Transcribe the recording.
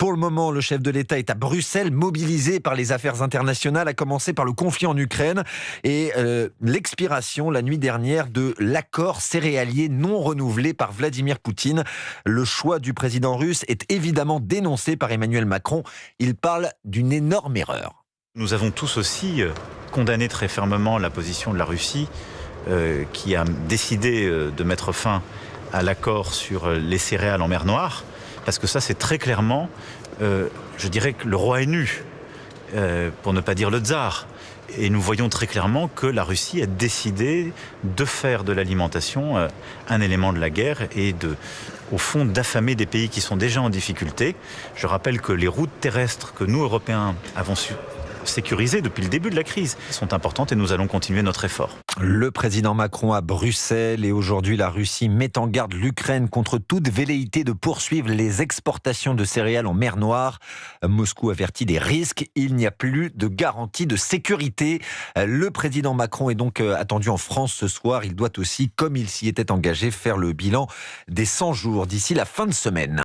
Pour le moment, le chef de l'État est à Bruxelles, mobilisé par les affaires internationales, à commencer par le conflit en Ukraine et l'expiration la nuit dernière de l'accord céréalier non renouvelé par Vladimir Poutine. Le choix du président russe est évidemment dénoncé par Emmanuel Macron. Il parle d'une énorme erreur. Nous avons tous aussi condamné très fermement la position de la Russie qui a décidé de mettre fin à l'accord sur les céréales en mer Noire, parce que ça c'est très clairement, je dirais que le roi est nu, pour ne pas dire le tsar. Et nous voyons très clairement que la Russie a décidé de faire de l'alimentation un élément de la guerre et au fond d'affamer des pays qui sont déjà en difficulté. Je rappelle que les routes terrestres que nous, Européens, avons su sécurisées depuis le début de la crise sont importantes et nous allons continuer notre effort. Le président Macron à Bruxelles et aujourd'hui la Russie met en garde l'Ukraine contre toute velléité de poursuivre les exportations de céréales en mer Noire. Moscou avertit des risques, il n'y a plus de garantie de sécurité. Le président Macron est donc attendu en France ce soir. Il doit aussi, comme il s'y était engagé, faire le bilan des 100 jours d'ici la fin de semaine.